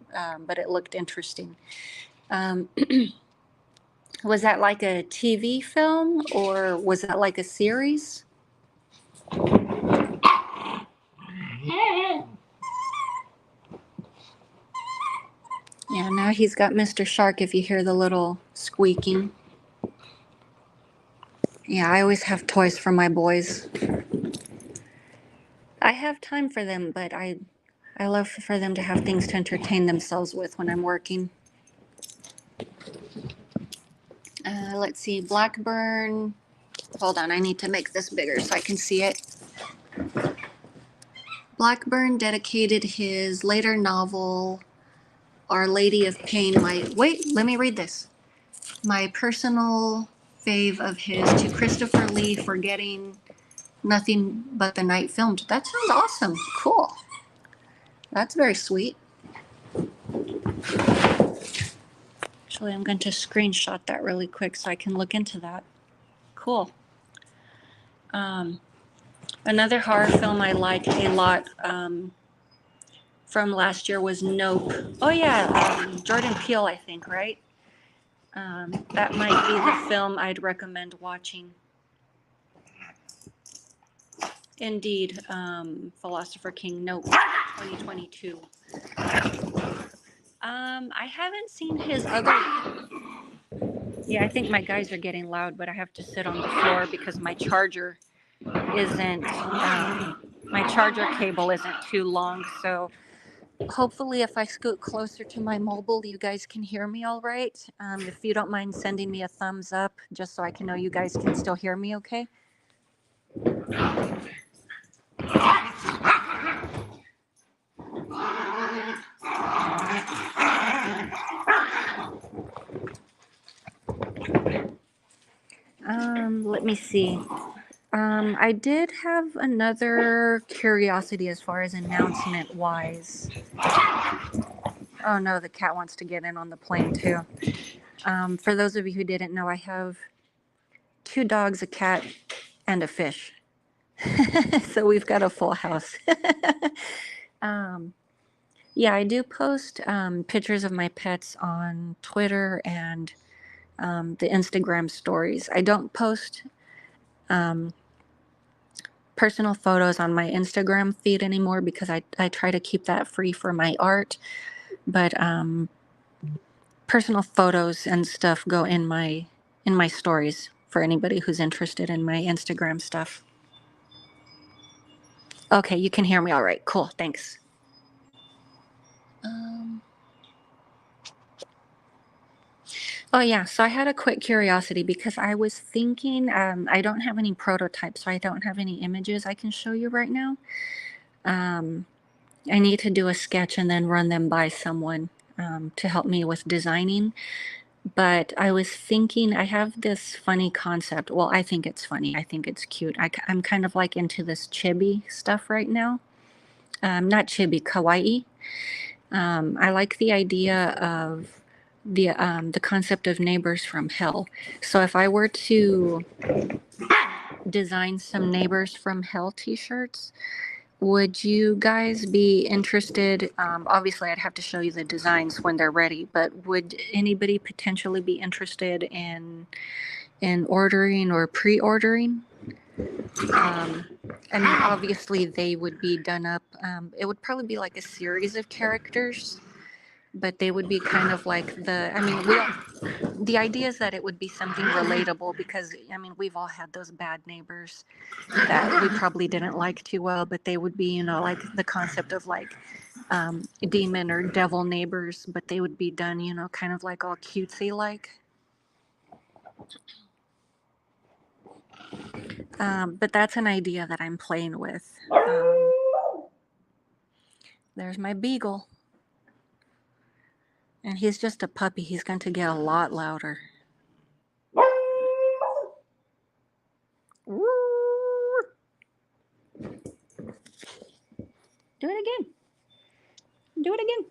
but it looked interesting. Um, was that like a TV film or was that like a series? Yeah, now he's got Mr. Shark if you hear the little squeaking. Yeah, I always have toys for my boys. I have time for them, but I love for them to have things to entertain themselves with when I'm working. Let's see, Blackburn. Hold on, I need to make this bigger so I can see it. Blackburn dedicated his later novel, Our Lady of Pain, let me read this. My personal fave of his, to Christopher Lee for getting Nothing But the Night filmed. That sounds awesome. Cool. That's very sweet. Actually, I'm going to screenshot that really quick so I can look into that. Cool. Another horror film I liked a lot from last year was Nope. Oh yeah, Jordan Peele, I think, right? That might be the film I'd recommend watching. Indeed, Philosopher King, Nope, 2022. I haven't seen his other. Yeah, I think my guys are getting loud, but I have to sit on the floor because my charger isn't. My charger cable isn't too long, so hopefully if I scoot closer to my mobile, you guys can hear me all right. If you don't mind sending me a thumbs up, just so I can know you guys can still hear me okay. Let me see. I did have another curiosity as far as announcement wise. Oh no, the cat wants to get in on the plane too. For those of you who didn't know, I have 2 dogs, a cat, and a fish. So we've got a full house. Yeah, I do post pictures of my pets on Twitter and the Instagram stories. I don't post personal photos on my Instagram feed anymore because I try to keep that free for my art. But personal photos and stuff go in my stories for anybody who's interested in my Instagram stuff. Okay, you can hear me all right. Cool, thanks. Oh yeah, so I had a quick curiosity because I was thinking, I don't have any prototypes, so I don't have any images I can show you right now. I need to do a sketch and then run them by someone to help me with designing. But I was thinking, I have this funny concept. Well, I think it's funny. I think it's cute. I'm kind of like into this chibi stuff right now. Not chibi, kawaii. I like the idea of the concept of neighbors from hell. So if I were to design some neighbors from hell t-shirts, would you guys be interested? Obviously, I'd have to show you the designs when they're ready, but would anybody potentially be interested in ordering or pre-ordering? I mean, obviously, they would be done up. It would probably be like a series of characters, but they would be kind of like the idea is that it would be something relatable because, I mean, we've all had those bad neighbors that we probably didn't like too well, but they would be, you know, like the concept of like demon or devil neighbors, but they would be done, you know, kind of like all cutesy like. But that's an idea that I'm playing with. There's my beagle. And he's just a puppy. He's going to get a lot louder. Do it again. Do it again.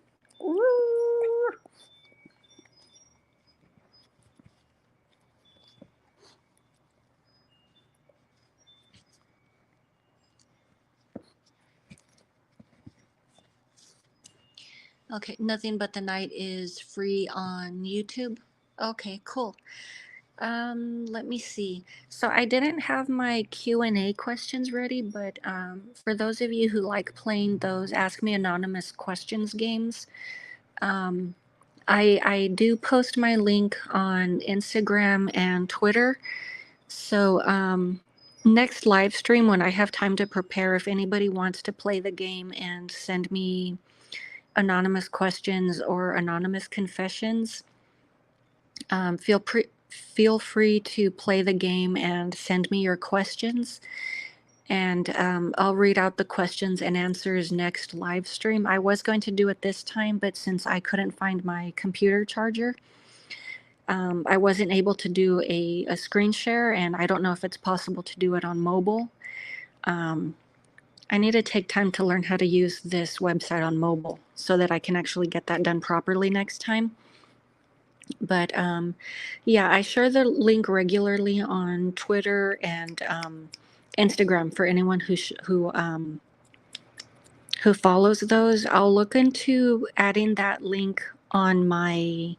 Okay, Nothing But the Night is free on YouTube. Okay, cool. Let me see. So I didn't have my Q&A questions ready, but for those of you who like playing those Ask Me Anonymous questions games, um, I do post my link on Instagram and Twitter. So next live stream when I have time to prepare, if anybody wants to play the game and send me anonymous questions or anonymous confessions, feel free to play the game and send me your questions, and I'll read out the questions and answers next live stream. I was going to do it this time, but since I couldn't find my computer charger, I wasn't able to do a screen share, and I don't know if it's possible to do it on mobile. I need to take time to learn how to use this website on mobile so that I can actually get that done properly next time. But yeah, I share the link regularly on Twitter and Instagram for anyone who follows those. I'll look into adding that link on my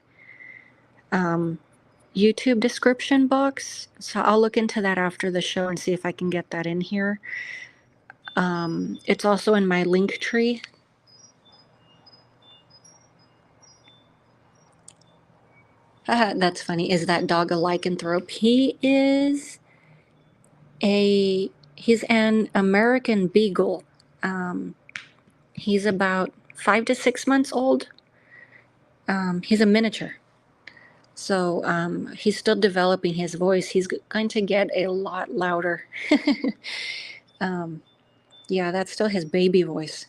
YouTube description box. So I'll look into that after the show and see if I can get that in here. It's also in my link tree. That's funny. Is that dog a lycanthrope? He's an American Beagle. He's about 5 to 6 months old. He's a miniature. So he's still developing his voice. He's going to get a lot louder. Yeah, that's still his baby voice.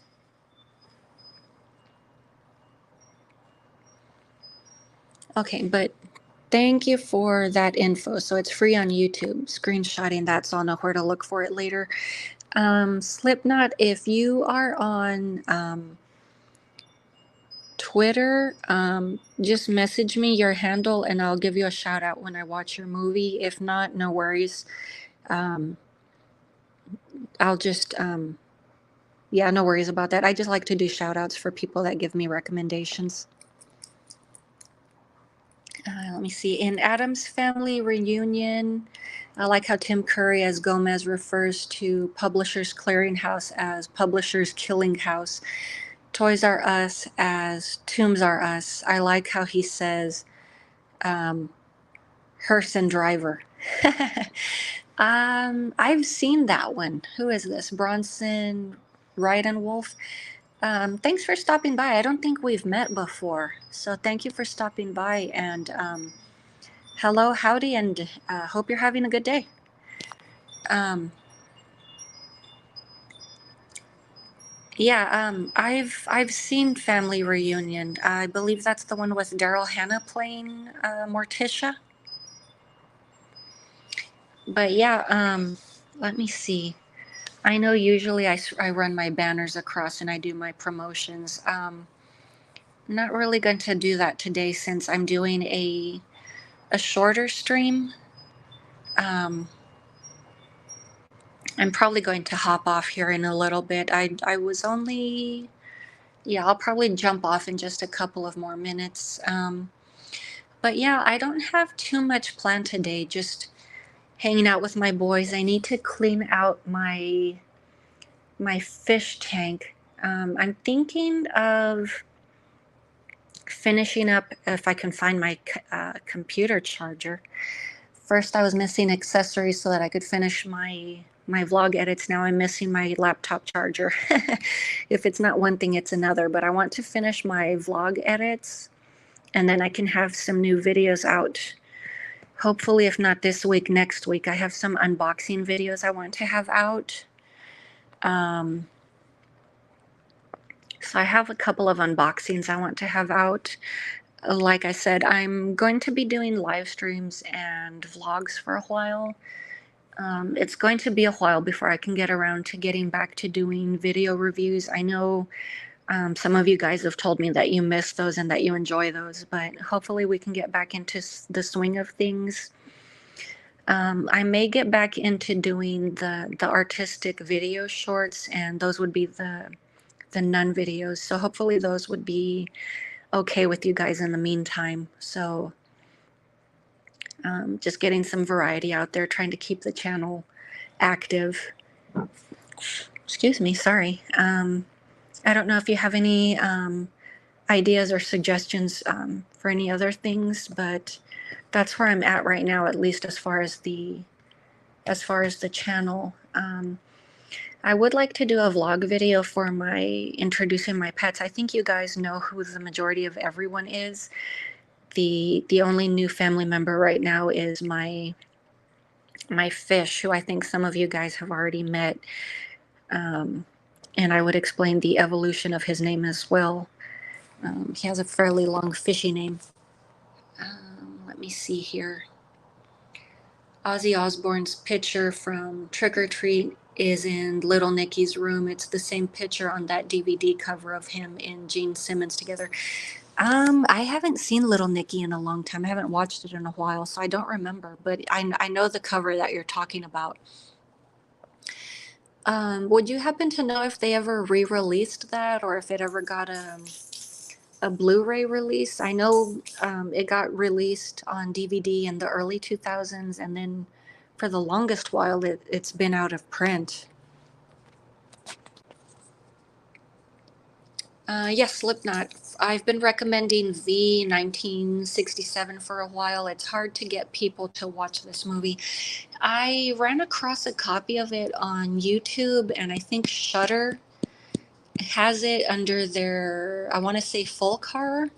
Okay, but thank you for that info. So it's free on YouTube. Screenshotting that, so I'll know where to look for it later. Slipknot, if you are on Twitter, just message me your handle and I'll give you a shout out when I watch your movie. If not, no worries. I'll just, yeah, no worries about that. I just like to do shout outs for people that give me recommendations. Let me see. In Addams Family Reunion, I like how Tim Curry as Gomez refers to Publishers Clearinghouse as Publishers Killing House. Toys R Us as Tombs R Us. I like how he says hearse and driver. I've seen that one. Who is this? Bronson Wright and Wolf. Thanks for stopping by. I don't think we've met before. So thank you for stopping by, and hello, howdy, and hope you're having a good day. Yeah, I've seen Family Reunion. I believe that's the one with Daryl Hannah playing Morticia. But yeah, let me see. I know usually I run my banners across and I do my promotions. I'm not really going to do that today since I'm doing a shorter stream. I'm probably going to hop off here in a little bit. I was only, yeah, I'll probably jump off in just a couple of more minutes. But yeah, I don't have too much planned today, just hanging out with my boys. I need to clean out my fish tank. I'm thinking of finishing up if I can find my computer charger. First, I was missing accessories so that I could finish my vlog edits. Now I'm missing my laptop charger. If it's not one thing, it's another. But I want to finish my vlog edits, and then I can have some new videos out. Hopefully, if not this week, next week. I have some unboxing videos I want to have out. So I have a couple of unboxings I want to have out. Like I said, I'm going to be doing live streams and vlogs for a while. It's going to be a while before I can get around to getting back to doing video reviews. I know some of you guys have told me that you miss those and that you enjoy those, but hopefully we can get back into the swing of things. I may get back into doing the artistic video shorts, and those would be the the Nun videos. So hopefully those would be okay with you guys in the meantime. So just getting some variety out there, trying to keep the channel active. Excuse me, sorry. I don't know if you have any ideas or suggestions for any other things, but that's where I'm at right now, at least as far as the channel. I would like to do a vlog video for my introducing my pets. I think you guys know who the majority of everyone is. The only new family member right now is my fish, who I think some of you guys have already met. And I would explain the evolution of his name as well. He has a fairly long fishy name. Let me see here. Ozzy Osbourne's picture from Trick or Treat is in Little Nicky's room. It's the same picture on that DVD cover of him and Gene Simmons together. I haven't seen Little Nicky in a long time. I haven't watched it in a while, so I don't remember. But I know the cover that you're talking about. Would you happen to know if they ever re-released that, or if it ever got a Blu-ray release? I know it got released on DVD in the early 2000s, and then for the longest while it's been out of print. Yes, Slipknot. I've been recommending V 1967 for a while. It's hard to get people to watch this movie. I ran across a copy of it on YouTube, and I think Shudder has it under their, I want to say, folk horror.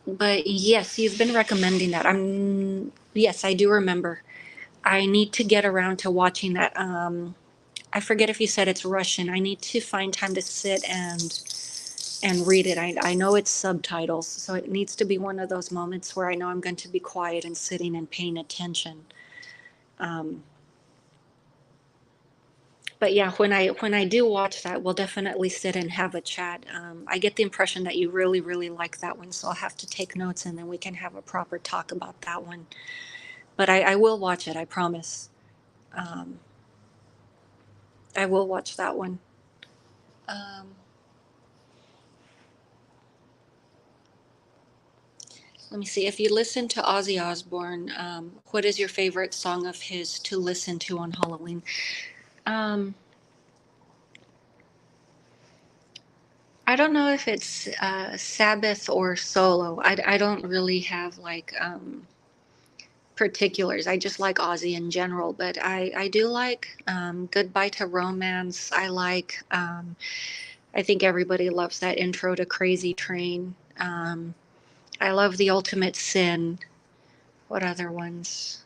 But yes, you've been recommending that. Yes, I do remember. I need to get around to watching that. I forget if you said it's Russian. I need to find time to sit and read it. I know it's subtitles, so it needs to be one of those moments where I know I'm going to be quiet and sitting and paying attention. But yeah, when I do watch that, we'll definitely sit and have a chat. I get the impression that you really, really like that one, so I'll have to take notes and then we can have a proper talk about that one. But I will watch it, I promise. I will watch that one. Let me see. If you listen to Ozzy Osbourne, what is your favorite song of his to listen to on Halloween? I don't know if it's Sabbath or solo. I don't really have like particulars. I just like Ozzy in general, but I do like Goodbye to Romance. I think everybody loves that intro to Crazy Train. I love The Ultimate Sin. What other ones?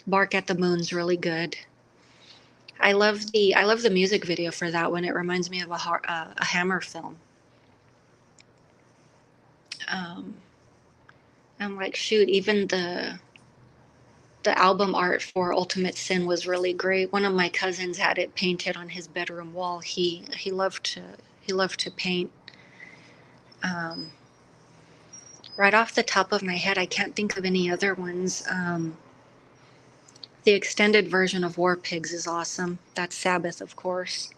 Bark at the Moon's really good. I love the music video for that one. It reminds me of a Hammer film. I'm like, shoot, even the album art for Ultimate Sin was really great. One of my cousins had it painted on his bedroom wall. He loved to paint. Right off the top of my head, I can't think of any other ones. The extended version of War Pigs is awesome. That's Sabbath, of course.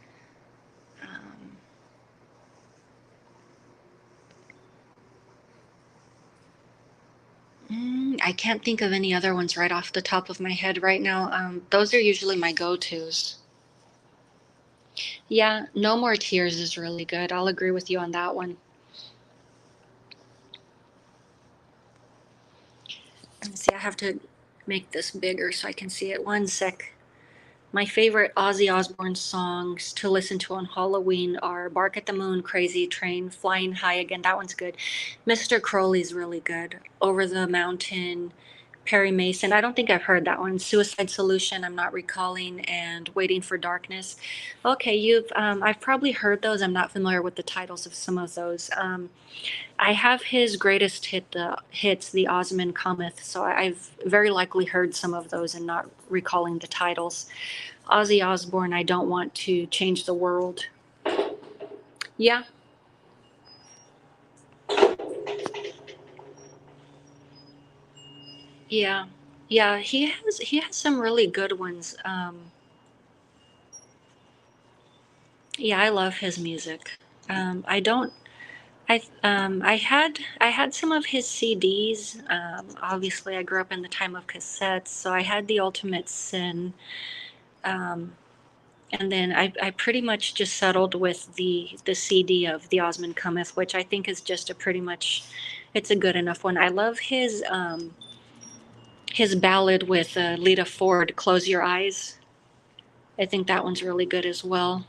I can't think of any other ones right off the top of my head right now. Those are usually my go-tos. Yeah, No More Tears is really good. I'll agree with you on that one. Let me see, I have to make this bigger so I can see it. One sec. My favorite Ozzy Osbourne songs to listen to on Halloween are Bark at the Moon, Crazy Train, Flying High Again. That one's good. Mr. Crowley's really good. Over the Mountain, Perry Mason. I don't think I've heard that one. Suicide Solution, I'm not recalling, and Waiting for Darkness. Okay, I've probably heard those. I'm not familiar with the titles of some of those. I have his greatest hits, The Osman Cometh, so I've very likely heard some of those and not recalling the titles. Ozzy Osbourne, I Don't Want to Change the World. Yeah. Yeah. Yeah, he has some really good ones. Yeah, I love his music. I don't. I had some of his CDs. Obviously, I grew up in the time of cassettes, so I had the Ultimate Sin. Um, and then I pretty much just settled with the CD of The Osmond Cometh, which I think is just a pretty much, it's a good enough one. I love his ballad with Lita Ford, "Close Your Eyes." I think that one's really good as well.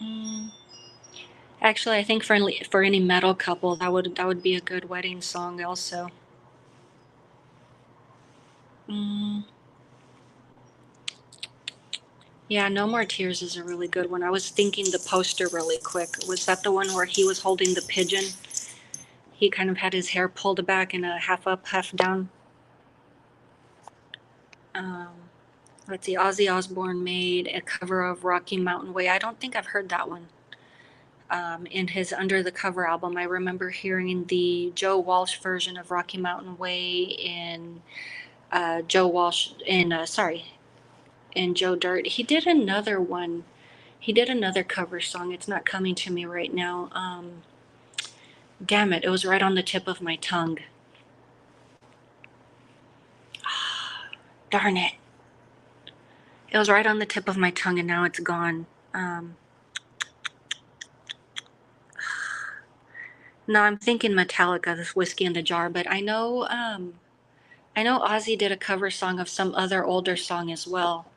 Mm. Actually, I think for any metal couple, that would be a good wedding song also. Mm. Yeah, No More Tears is a really good one. I was thinking the poster really quick. Was that the one where he was holding the pigeon? He kind of had his hair pulled back and a half up, half down. Um, let's see, Ozzy Osbourne made a cover of Rocky Mountain Way. I don't think I've heard that one. In his Under the Cover album, I remember hearing the Joe Walsh version of Rocky Mountain Way in Joe Walsh in in Joe Dirt. He did another one. He did another cover song. It's not coming to me right now. Damn it! It was right on the tip of my tongue. Darn it! It was right on the tip of my tongue, and now it's gone. No, I'm thinking Metallica, this Whiskey in the Jar, but I know Ozzy did a cover song of some other older song as well.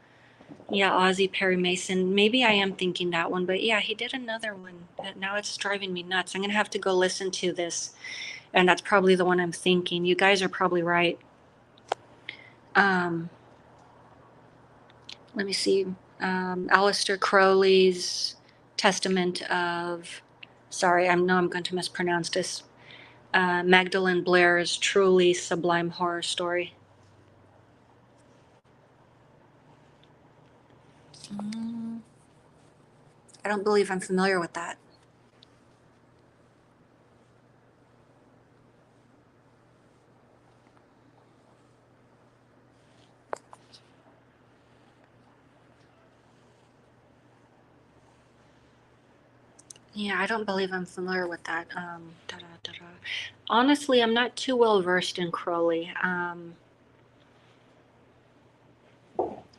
Yeah, Ozzy Perry Mason. Maybe I am thinking that one, but yeah, he did another one. Now it's driving me nuts. I'm gonna have to go listen to this, and that's probably the one I'm thinking. You guys are probably right. Um, Let me see. Aleister Crowley's Testament of, sorry, I know I'm going to mispronounce this. Magdalene Blair's Truly Sublime Horror Story. Mm, I don't believe I'm familiar with that. Yeah, I don't believe I'm familiar with that. Honestly, I'm not too well versed in Crowley.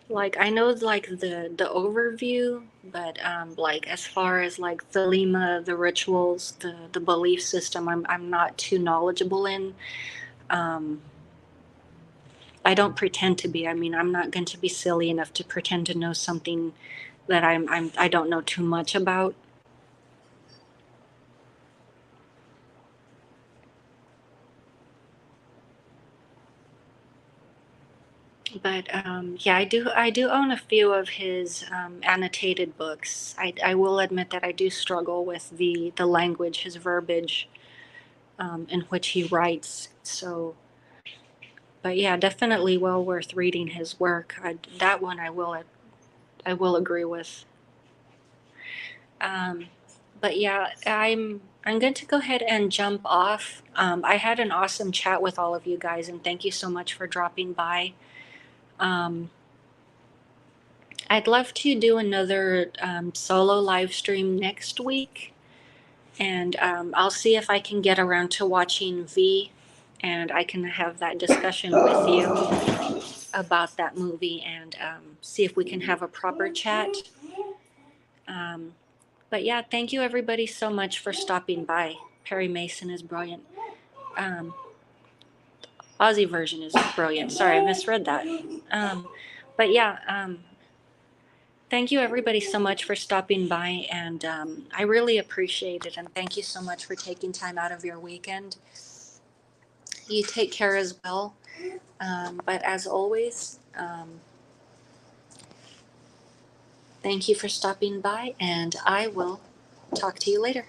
Like I know like the overview, but like as far as like Thelema, the rituals, the belief system, I'm not too knowledgeable in. Um, I don't pretend to be. I mean, I'm not going to be silly enough to pretend to know something that I don't know too much about. But yeah, I do own a few of his annotated books. I will admit that I do struggle with the language, his verbiage, in which he writes. So, but yeah, definitely well worth reading his work. That one I will agree with. Um, but yeah, I'm going to go ahead and jump off. I had an awesome chat with all of you guys, and thank you so much for dropping by. Um, I'd love to do another solo live stream next week, and I'll see if I can get around to watching V, and I can have that discussion with you about that movie and see if we can have a proper chat. Um, but yeah, thank you everybody so much for stopping by. Perry Mason is brilliant. Um, Aussie version is brilliant. Sorry, I misread that. But yeah, thank you everybody so much for stopping by, and I really appreciate it. And thank you so much for taking time out of your weekend. You take care as well. But as always, thank you for stopping by, and I will talk to you later.